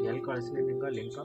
ಎಲ್ಲಿ ಕಳಿಸ್ಲಿ ನಿಂಗೆ link?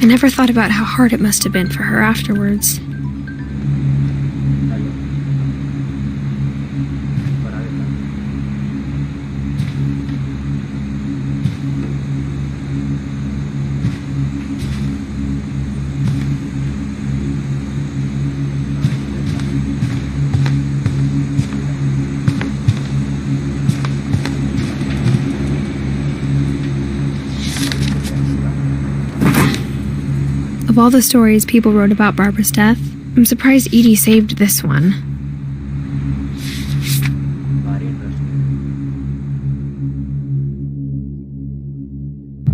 I never thought about how hard it must have been for her afterwards. Of all the stories people wrote about Barbara's death, I'm surprised Edie saved this one.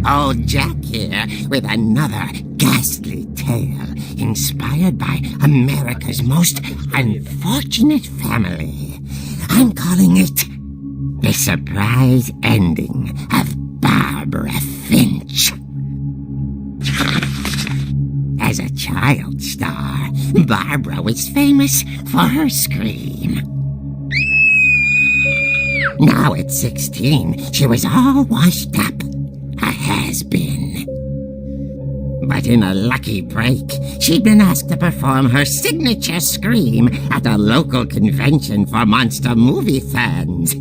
Old Jack here with another ghastly tale inspired by America's most unfortunate family. I'm calling it The Surprise Ending of Barbara Finch. As a child star, Barbara was famous for her scream. Now at 16, she was all washed up, a has-been. But in a lucky break, she'd been asked to perform her signature scream at a local convention for monster movie fans.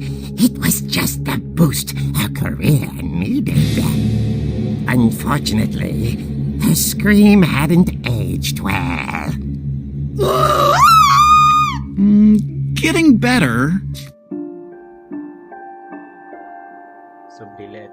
It was just the boost her career needed. Unfortunately, her scream hadn't aged well. Getting better. Subdelayed.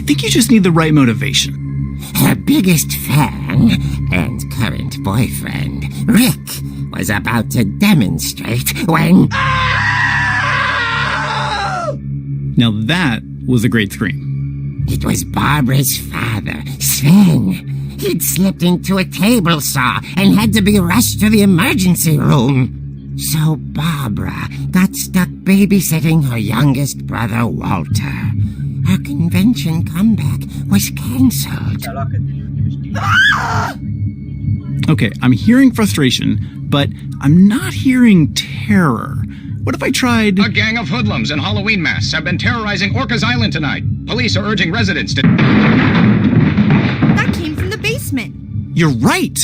think you just need the right motivation. Her biggest fan and current boyfriend, Rick, was about to demonstrate when... Now that was a great scream. It was Barbara's father, Sven. He'd slipped into a table saw and had to be rushed to the emergency room. So Barbara got stuck babysitting her youngest brother, Walter. Her convention comeback was cancelled. Okay, I'm hearing frustration, but I'm not hearing terror. What if I tried... A gang of hoodlums in Halloween masks have been terrorizing Orcas Island tonight. Police are urging residents to... That came from the basement. You're right!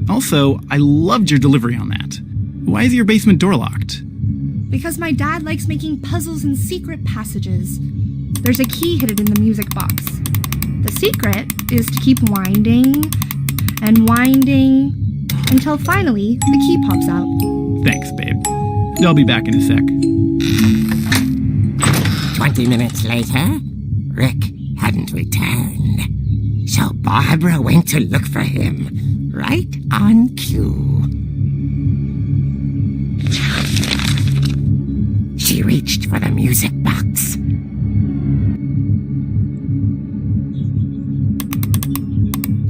Also, I loved your delivery on that. Why is your basement door locked? Because my dad likes making puzzles and secret passages. There's a key hidden in the music box. The secret is to keep winding and winding until finally the key pops out. Thanks, babe. I'll be back in a sec. 20 minutes later, Rick hadn't returned. So Barbara went to look for him, right on cue. She reached for the music box.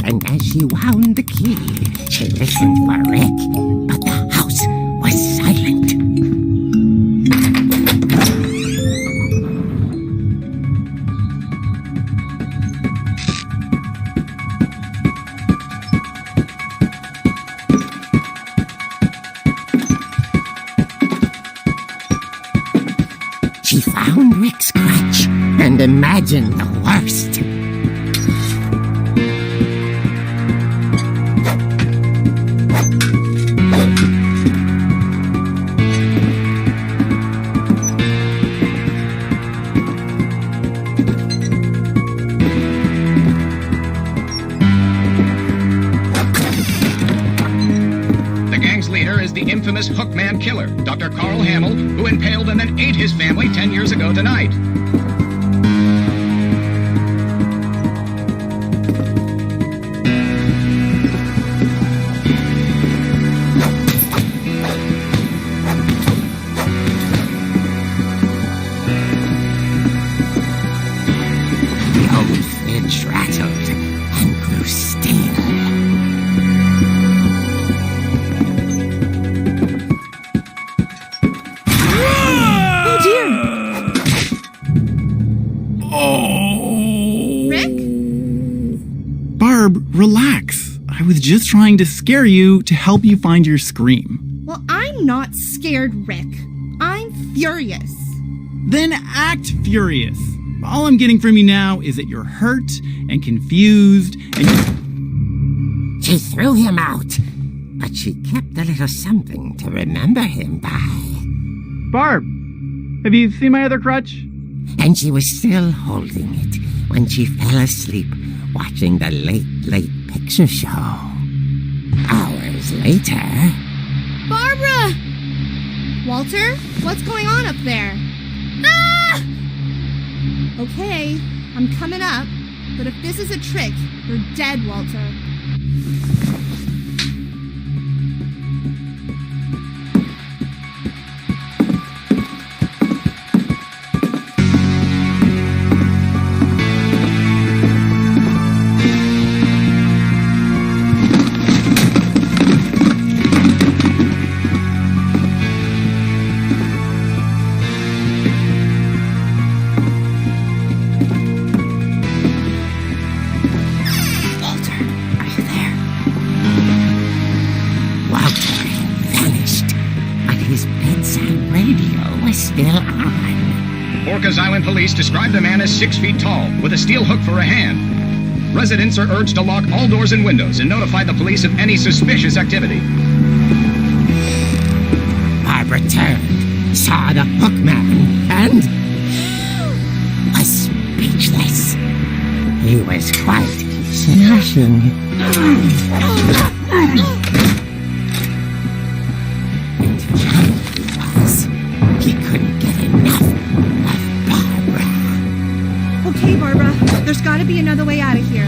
And as she wound the key, she listened for Rick, but the house was silent. She found Rick's crutch and imagined the worst. The infamous Hookman killer, Dr. Carl Hamill, who impaled and then ate his family 10 years ago tonight. The old Finch rattled and grew still. Relax. I was just trying to scare you to help you find your scream. Well, I'm not scared, Rick. I'm furious. Then act furious. All I'm getting from you now is that you're hurt and confused and... She threw him out, but she kept a little something to remember him by. Barb, have you seen my other crutch? And she was still holding it when she fell asleep watching the late picture show. Hours later... Barbara! Walter, what's going on up there? Ah! Okay, I'm coming up, but if this is a trick, you're dead, Walter. Orcas Island police describe the man as 6 feet tall, with a steel hook for a hand. Residents are urged to lock all doors and windows and notify the police of any suspicious activity. Barbara turned, saw the hook man, and was speechless. He was quite smashing. Okay, Barbara, There's gotta be another way out of here.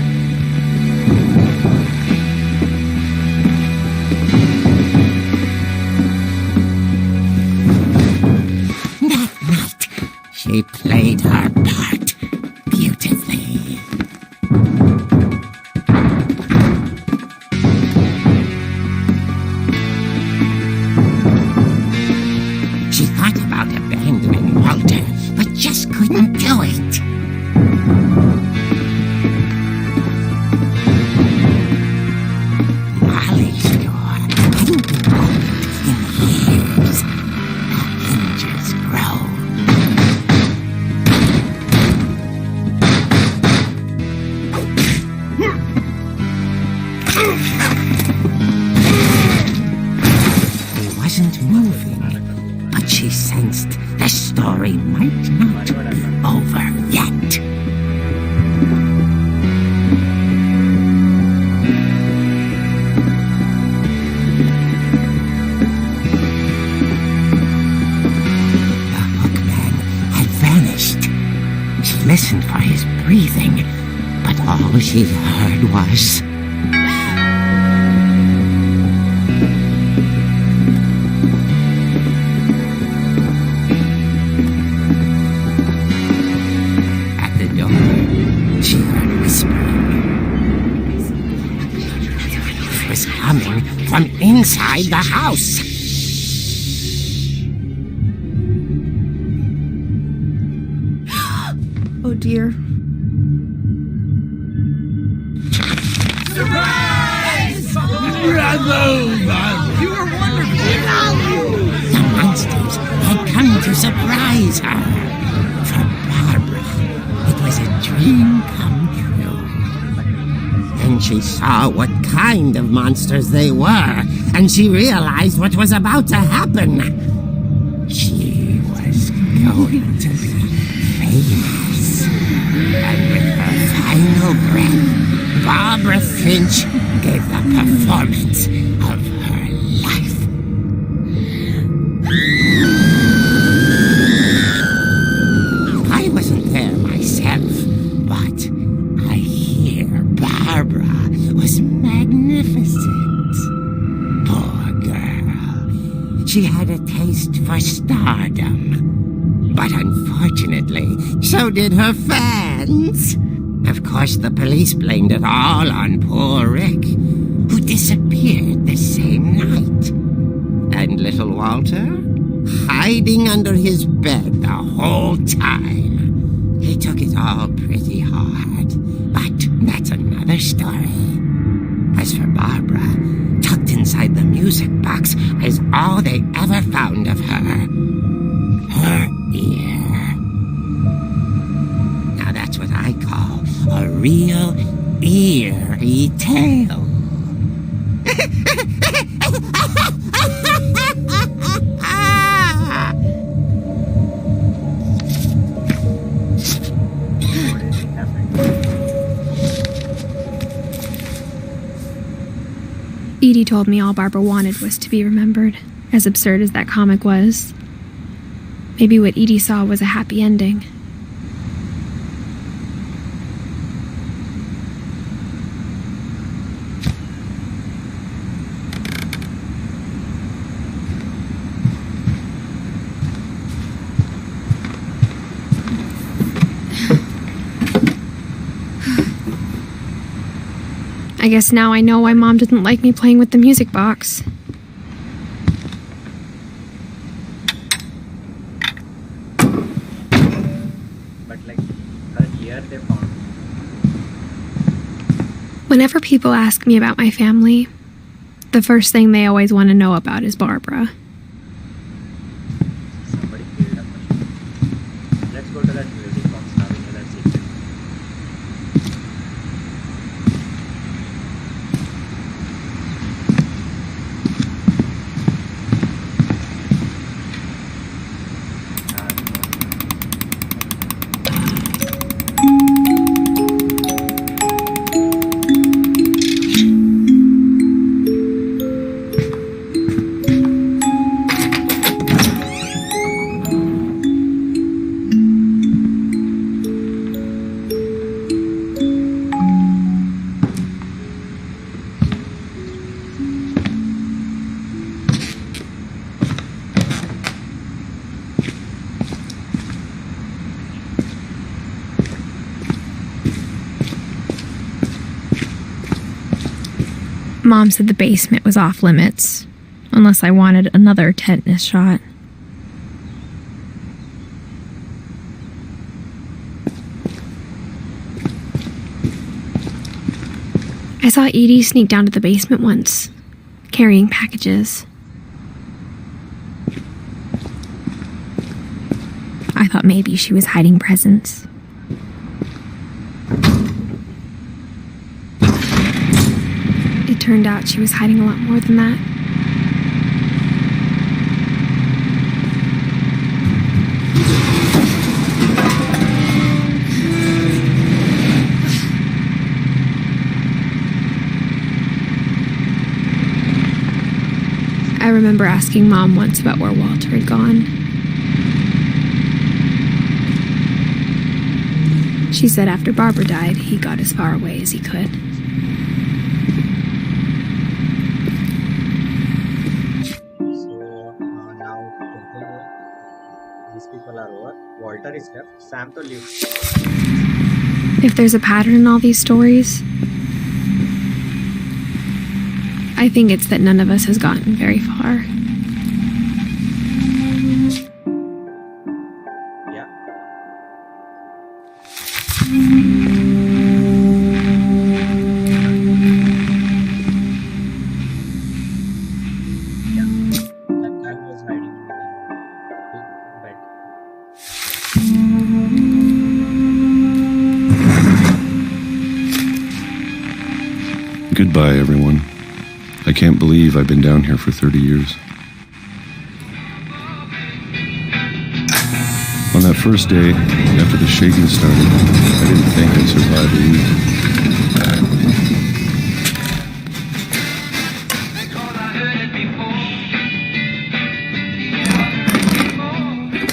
That night, she played her part beautifully. She thought about abandoning Walter, but just couldn't do it. Molly's door hadn't been opened in years. The hinges groaned. He wasn't moving, but she sensed the story might not be over yet. The hookman had vanished. She listened for his breathing, but all she heard was... At the door, she heard whispering. It was coming from inside the house. Oh dear. The monsters had come to surprise her. For Barbara, it was a dream come true. Then she saw what kind of monsters they were, and she realized what was about to happen. She was going to be famous. And with her final breath, Barbara Finch gave the performance of her life. I wasn't there myself, but I hear Barbara was magnificent. Poor girl. She had a taste for stardom. But unfortunately, so did her fans. Of course, the police blamed it all on poor Rick, who disappeared the same night. And little Walter? Hiding under his bed the whole time. He took it all pretty hard, but that's another story. As for Barbara, tucked inside the music box was all they ever found of her. Her ear. Now that's what I call a real eerie tale. Edie told me all Barbara wanted was to be remembered, as absurd as that comic was. Maybe what Edie saw was a happy ending. I guess now I know why Mom didn't like me playing with the music box. But like her ear they found. Whenever people ask me about my family, the first thing they always want to know about is Barbara. Somebody killed a machine. Let's go to that music box now into that secret. Mom said the basement was off limits, unless I wanted another tetanus shot. I saw Edie sneak down to the basement once, carrying packages. I thought maybe she was hiding presents. It turned out she was hiding a lot more than that. I remember asking Mom once about where Walter had gone. She said after Barbara died, he got as far away as he could. So now these people are over. Walter is left. Sam to leave. If there's a pattern in all these stories, I think it's that none of us has gotten very far. Yeah. That guy was hiding in the bed. Goodbye, everyone. I can't believe I've been down here for 30 years. On that first day, after the shaking started, I didn't think I'd survive a week.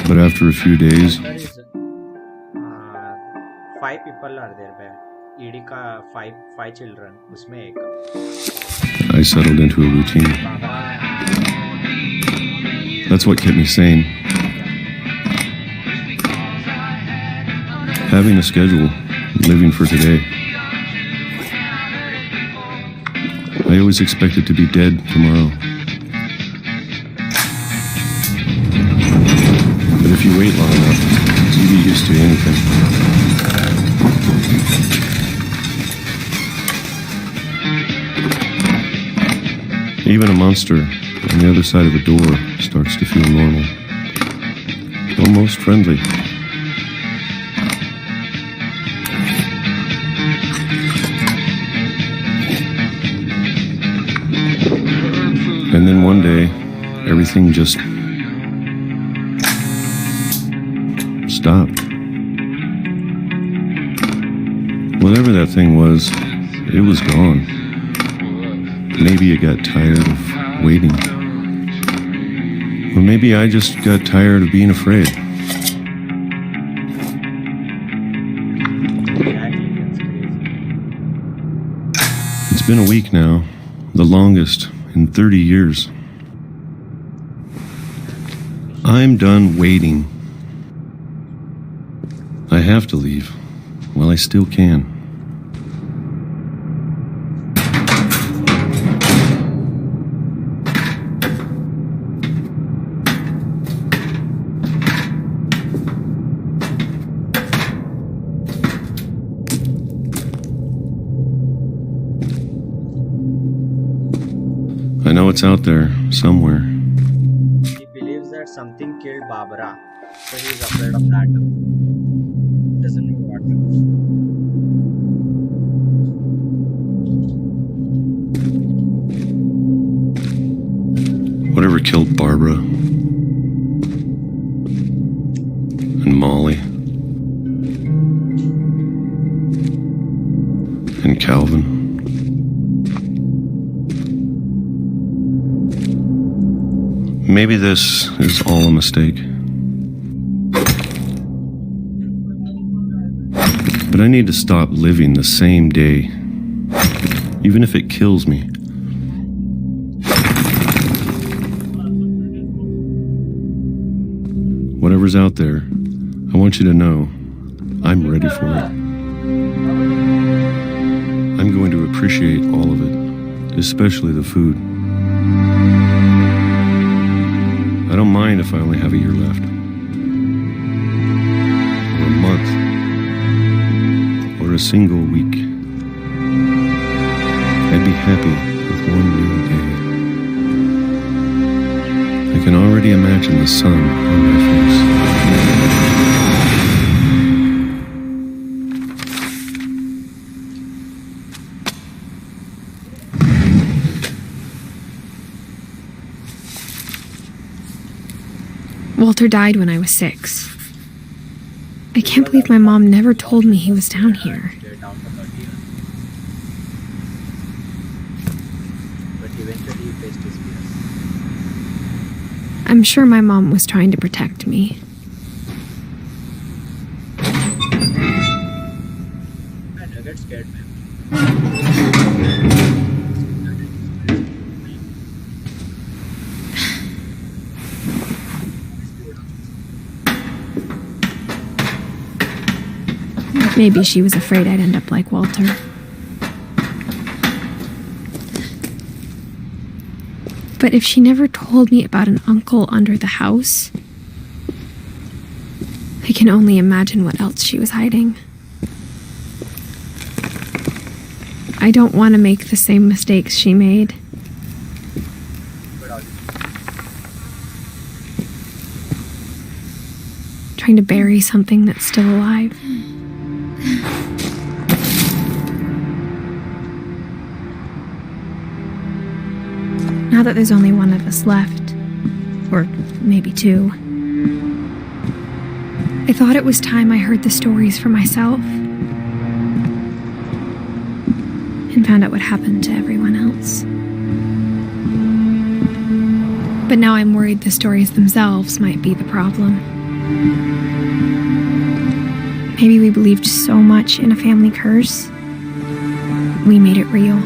But after a few days, There is 5 people are there. Edie का 5 children. उसमें एक I settled into a routine. That's what kept me sane. Having a schedule, living for today. I always expected to be dead tomorrow. But if you wait long enough, you get used to anything. Even a monster on the other side of a door starts to feel normal. Almost friendly. And then one day, everything just stopped. Whatever that thing was, it was gone. Maybe it got tired of waiting. Or maybe I just got tired of being afraid. It's been a week now, the longest in 30 years. I'm done waiting. I have to leave while I still can. I know it's out there somewhere. He believes that something killed Barbara, so he is afraid of that. Doesn't know what. Whatever killed Barbara and Molly and Calvin. Maybe this is all a mistake. But I need to stop living the same day, even if it kills me. Whatever's out there, I want you to know I'm ready for it. I'm going to appreciate all of it especially the food. I don't mind if I only have a year left, or a month, or a single week. I'd be happy with one new day. I can already imagine the sun on my face. Walter died when I was 6. I can't believe my mom never told me he was down here. Stayed down for 30 years. But eventually he faced his fears. I'm sure my mom was trying to protect me. I never get scared, man. Maybe she was afraid I'd end up like Walter. But if she never told me about an uncle under the house, I can only imagine what else she was hiding. I don't want to make the same mistakes she made. Trying to bury something that's still alive. Now that there's only one of us left, or maybe 2, I thought it was time I heard the stories for myself and found out what happened to everyone else. But now I'm worried the stories themselves might be the problem. Maybe we believed so much in a family curse, we made it real.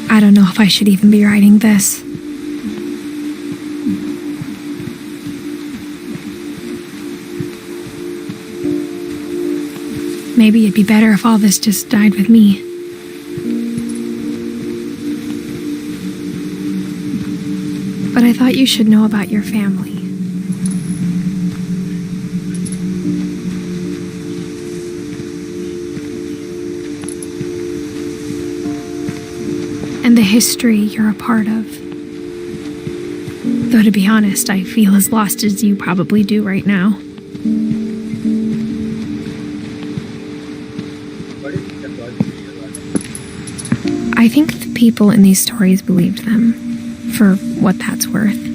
I don't know if I should even be writing this. Maybe it'd be better if all this just died with me. But I thought you should know about your family. And the history you're a part of. Though to be honest, I feel as lost as you probably do right now. What do you think the God is real? I think the people in these stories believed them, for what that's worth.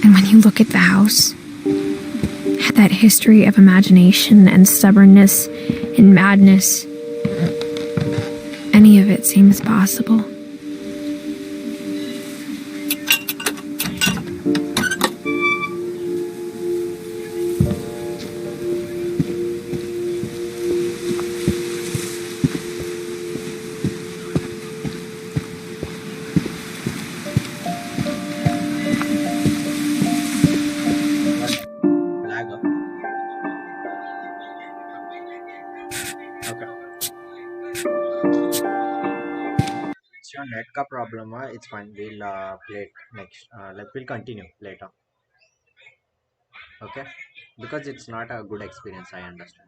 And when you look at the house, had that history of imagination and stubbornness and madness, any of it seems possible. Lag up. Okay. It's your net ka problem, it's fine. We'll play it next. We'll continue later. Okay? Because it's not a good experience, I understand.